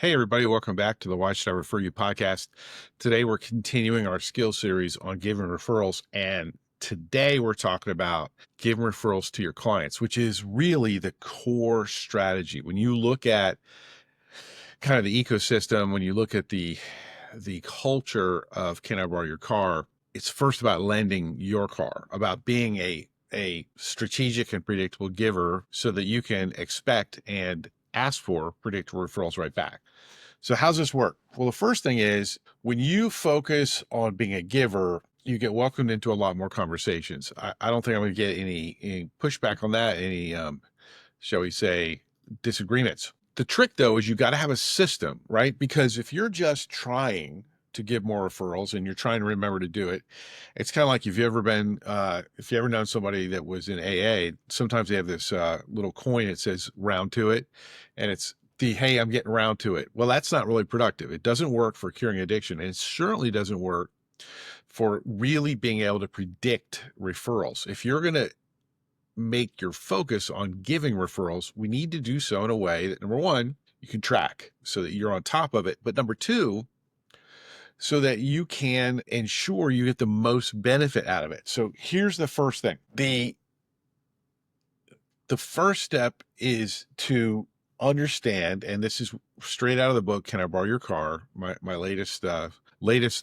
Hey, everybody, welcome back to the Why Should I Refer You podcast. Today, we're continuing our skill series on giving referrals. And today, we're talking about giving referrals to your clients, which is really the core strategy. When you look at kind of the ecosystem, when you look at the culture of Can I Borrow Your Car, it's first about lending your car, about being a strategic and predictable giver so that you can expect and ask for predictable referrals right back. So how's this work? Well, the first thing is when you focus on being a giver, you get welcomed into a lot more conversations. I don't think I'm going to get any pushback on that, any, shall we say, disagreements. The trick, though, is you got to have a system, right? Because if you're just trying to give more referrals and you're trying to remember to do it, it's kind of like if you ever known somebody that was in AA, sometimes they have this little coin that says round to it, and it's hey, I'm getting around to it. Well, that's not really productive. It doesn't work for curing addiction, and it certainly doesn't work for really being able to predict referrals. If you're going to make your focus on giving referrals, we need to do so in a way that, number one, you can track so that you're on top of it. But number two, so that you can ensure you get the most benefit out of it. So here's the first thing. The first step is to understand, and this is straight out of the book, Can I Borrow Your Car? My latest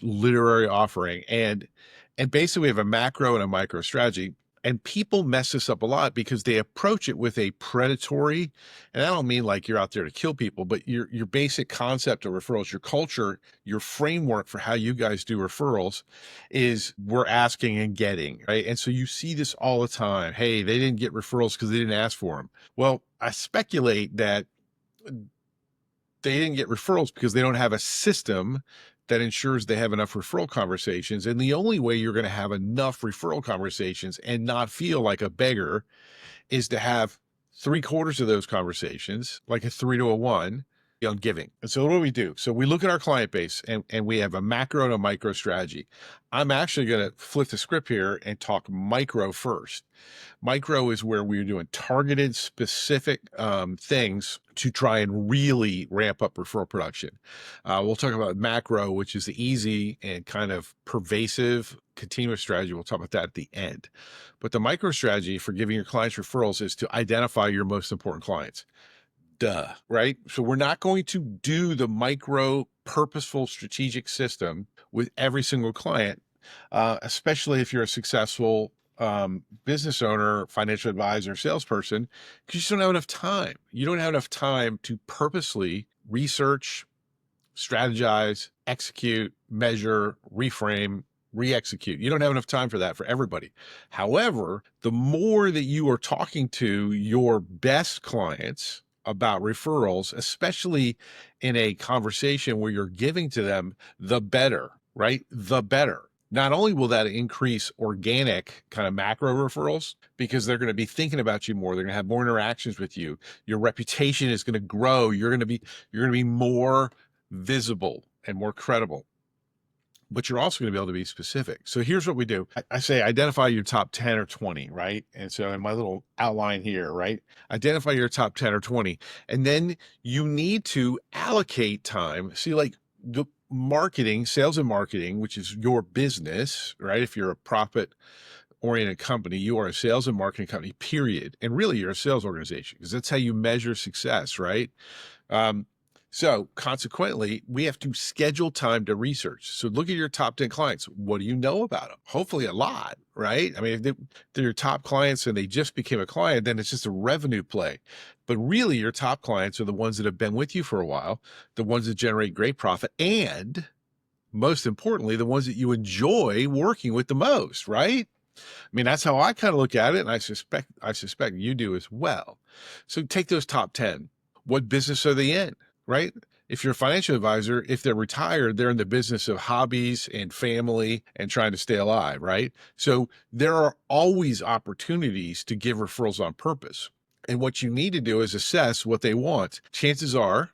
literary offering. And basically we have a macro and a micro strategy. And people mess this up a lot because they approach it with a predatory, and I don't mean like you're out there to kill people, but your basic concept of referrals, your culture, your framework for how you guys do referrals is we're asking and getting, right? And so you see this all the time. Hey, they didn't get referrals because they didn't ask for them. Well, I speculate that they didn't get referrals because they don't have a system that ensures they have enough referral conversations. And the only way you're going to have enough referral conversations and not feel like a beggar is to have 3/4 of those conversations, like a 3 to 1 on giving. And so what do we do? So we look at our client base and we have a macro and a micro strategy. I'm actually going to flip the script here and talk micro first. Micro is where we're doing targeted, specific things to try and really ramp up referral production. We'll talk about macro, which is the easy and kind of pervasive continuous strategy. We'll talk about that at the end. But the micro strategy for giving your clients referrals is to identify your most important clients. Duh, right? So we're not going to do the micro, purposeful, strategic system with every single client, especially if you're a successful business owner, financial advisor, salesperson, because you just don't have enough time. You don't have enough time to purposely research, strategize, execute, measure, reframe, re-execute. You don't have enough time for that for everybody. However, the more that you are talking to your best clients about referrals, especially in a conversation where you're giving to them, the better, right? The better. Not only will that increase organic kind of macro referrals because they're going to be thinking about you more, they're going to have more interactions with you. Your reputation is going to grow. You're going to be more visible and more credible. But you're also going to be able to be specific. So here's what we do. I say identify your top 10 or 20, right? And so in my little outline here, right? Identify your top 10 or 20. And then you need to allocate time. See, like the marketing, sales and marketing, which is your business, right? If you're a profit oriented company, you are a sales and marketing company, period. And really you're a sales organization because that's how you measure success, right? So consequently, we have to schedule time to research. So look at your top 10 clients. What do you know about them? Hopefully a lot, right? I mean, if they're your top clients and they just became a client, then it's just a revenue play. But really your top clients are the ones that have been with you for a while, the ones that generate great profit, and most importantly, the ones that you enjoy working with the most, right? I mean, that's how I kind of look at it. And I suspect you do as well. So take those top 10. What business are they in? Right? If you're a financial advisor, if they're retired, they're in the business of hobbies and family and trying to stay alive, right? So there are always opportunities to give referrals on purpose. And what you need to do is assess what they want. Chances are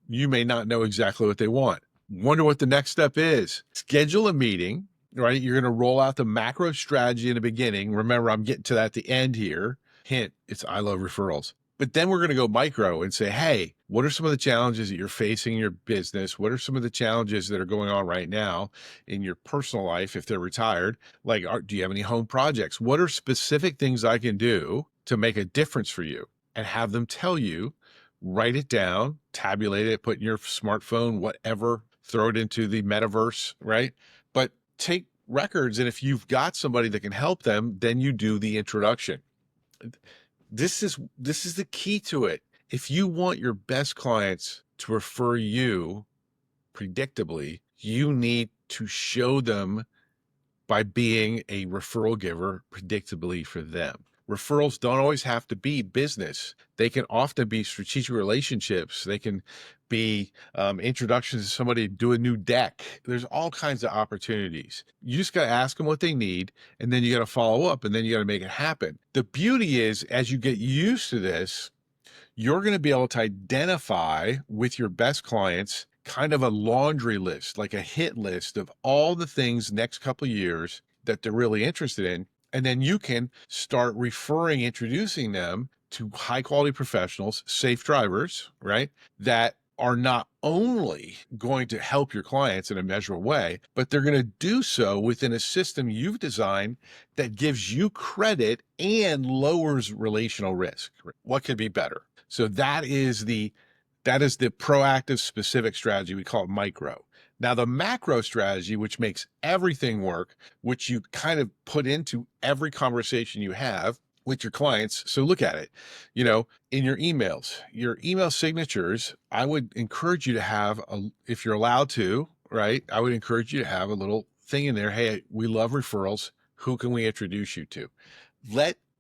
you may not know exactly what they want. Wonder what the next step is. Schedule a meeting, right? You're going to roll out the macro strategy in the beginning. Remember, I'm getting to that at the end here. Hint, it's I love referrals. But then we're going to go micro and say, hey, what are some of the challenges that you're facing in your business? What are some of the challenges that are going on right now in your personal life if they're retired? Like, do you have any home projects? What are specific things I can do to make a difference for you? And have them tell you, write it down, tabulate it, put in your smartphone, whatever, throw it into the metaverse, right? But take records. And if you've got somebody that can help them, then you do the introduction. This is the key to it. If you want your best clients to refer you predictably, you need to show them by being a referral giver predictably for them. Referrals don't always have to be business. They can often be strategic relationships. They can be introductions to somebody to do a new deck. There's all kinds of opportunities. You just got to ask them what they need, and then you got to follow up, and then you got to make it happen. The beauty is, as you get used to this, you're going to be able to identify with your best clients kind of a laundry list, like a hit list of all the things next couple of years that they're really interested in. And then you can start referring, introducing them to high quality professionals, safe drivers, right? That are not only going to help your clients in a measurable way, but they're going to do so within a system you've designed that gives you credit and lowers relational risk. What could be better? So that is the proactive specific strategy. We call it micro. Now the macro strategy, which makes everything work, which you kind of put into every conversation you have with your clients. So look at it, in your email signatures, I would encourage you to have if you're allowed to, right? I would encourage you to have a little thing in there. Hey, we love referrals. Who can we introduce you to?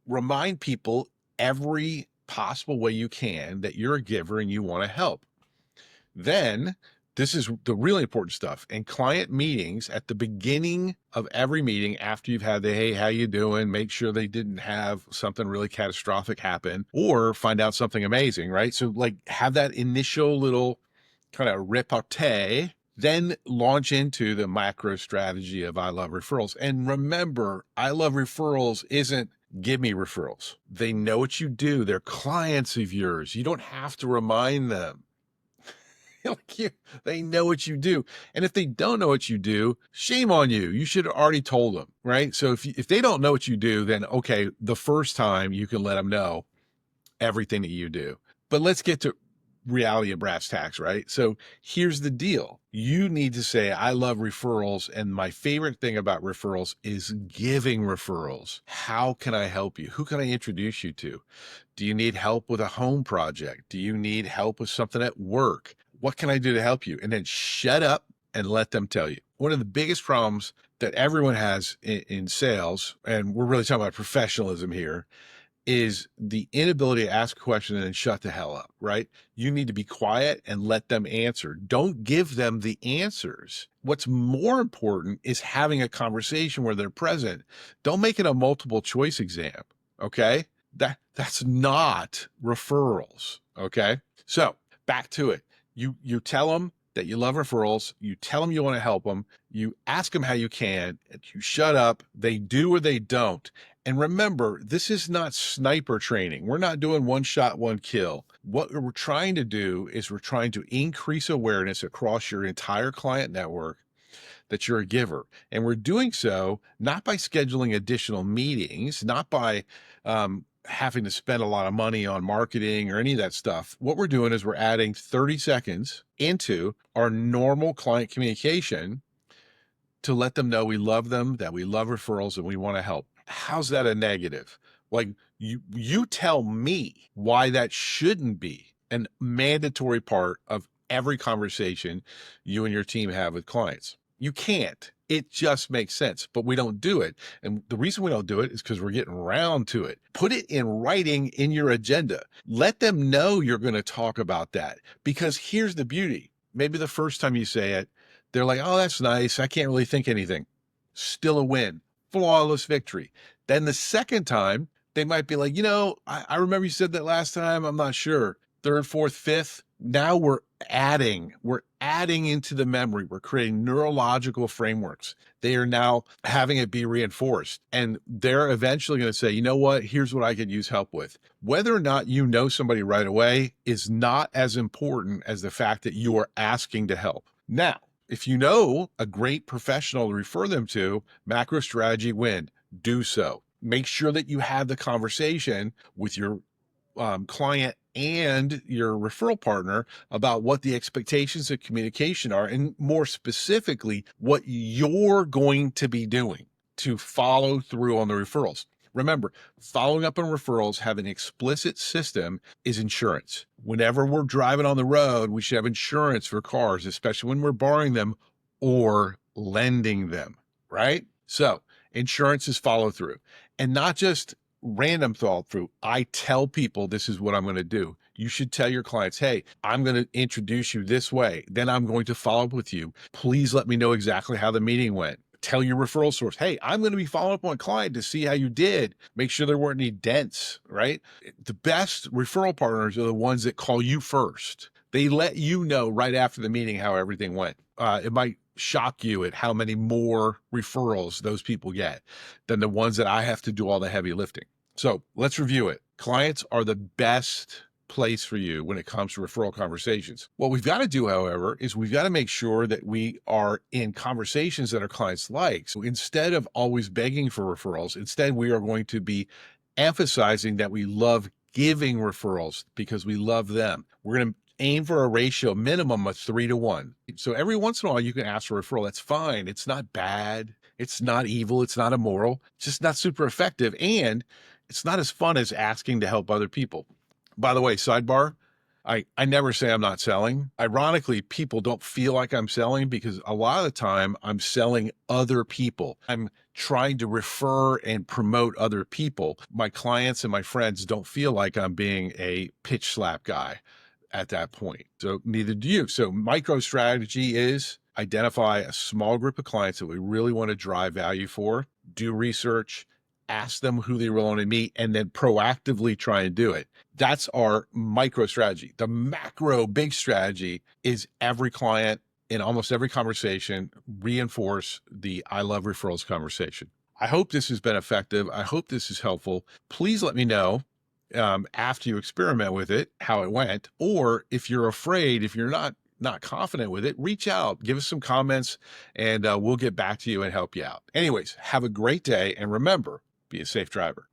Remind people every possible way you can that you're a giver and you want to help. Then this is the really important stuff. In client meetings, at the beginning of every meeting, after you've had the, hey, how you doing? Make sure they didn't have something really catastrophic happen or find out something amazing, right? So like have that initial little kind of repartee, then launch into the macro strategy of I love referrals. And remember, I love referrals isn't give me referrals. They know what you do. They're clients of yours. You don't have to remind them. They know what you do. And if they don't know what you do, shame on you. You should have already told them, right? So if they don't know what you do, then okay, the first time you can let them know everything that you do. But let's get to reality of brass tacks, right? So here's the deal. You need to say, I love referrals. And my favorite thing about referrals is giving referrals. How can I help you? Who can I introduce you to? Do you need help with a home project? Do you need help with something at work? What can I do to help you? And then shut up and let them tell you. One of the biggest problems that everyone has in sales, and we're really talking about professionalism here, is the inability to ask a question and then shut the hell up, right? You need to be quiet and let them answer. Don't give them the answers. What's more important is having a conversation where they're present. Don't make it a multiple choice exam, okay? That's not referrals, okay? So back to it. You tell them that you love referrals. You tell them you want to help them. You ask them how you can. And you shut up. They do or they don't. And remember, this is not sniper training. We're not doing one shot, one kill. What we're trying to do is we're trying to increase awareness across your entire client network that you're a giver. And we're doing so not by scheduling additional meetings, not by having to spend a lot of money on marketing or any of that stuff. What we're doing is we're adding 30 seconds into our normal client communication to let them know we love them, that we love referrals, and we want to help. How's that a negative? Like you tell me why that shouldn't be a mandatory part of every conversation you and your team have with clients. You can't. It just makes sense, but we don't do it. And the reason we don't do it is because we're getting around to it. Put it in writing in your agenda. Let them know you're going to talk about that, because here's the beauty. Maybe the first time you say it, they're like, oh, that's nice. I can't really think anything. Still a win. Flawless victory. Then the second time, they might be like, I remember you said that last time. I'm not sure. Third, fourth, fifth. Now we're adding into the memory. We're creating neurological frameworks. They are now having it be reinforced. And they're eventually going to say, you know what, here's what I could use help with. Whether or not you know somebody right away is not as important as the fact that you are asking to help. Now, if you know a great professional to refer them to, macro strategy win, do so. Make sure that you have the conversation with your client and your referral partner about what the expectations of communication are, and more specifically, what you're going to be doing to follow through on the referrals. Remember, following up on referrals, have an explicit system is insurance. Whenever we're driving on the road, we should have insurance for cars, especially when we're borrowing them or lending them, right? So insurance is follow through, and not just random thought through. I tell people this is what I'm going to do. You should tell your clients, hey, I'm going to introduce you this way. Then I'm going to follow up with you. Please let me know exactly how the meeting went. Tell your referral source, hey, I'm going to be following up on a client to see how you did. Make sure there weren't any dents, right? The best referral partners are the ones that call you first. They let you know right after the meeting how everything went. It might shock you at how many more referrals those people get than the ones that I have to do all the heavy lifting. So let's review it. Clients are the best place for you when it comes to referral conversations. What we've got to do, however, is we've got to make sure that we are in conversations that our clients like. So instead of always begging for referrals, instead we are going to be emphasizing that we love giving referrals because we love them. We're going to aim for a ratio minimum of 3-to-1. So every once in a while you can ask for a referral. That's fine. It's not bad. It's not evil. It's not immoral. It's just not super effective. And it's not as fun as asking to help other people. By the way, sidebar, I never say I'm not selling. Ironically, people don't feel like I'm selling because a lot of the time I'm selling other people. I'm trying to refer and promote other people. My clients and my friends don't feel like I'm being a pitch slap guy at that point. So neither do you. So micro strategy is identify a small group of clients that we really want to drive value for, do research, ask them who they really want to meet, and then proactively try and do it. That's our micro strategy. The macro big strategy is every client in almost every conversation, reinforce the I love referrals conversation. I hope this has been effective. I hope this is helpful. Please let me know after you experiment with it, how it went, or if you're afraid, if you're not confident with it, reach out, give us some comments, and we'll get back to you and help you out. Anyways, have a great day, and remember, be a safe driver.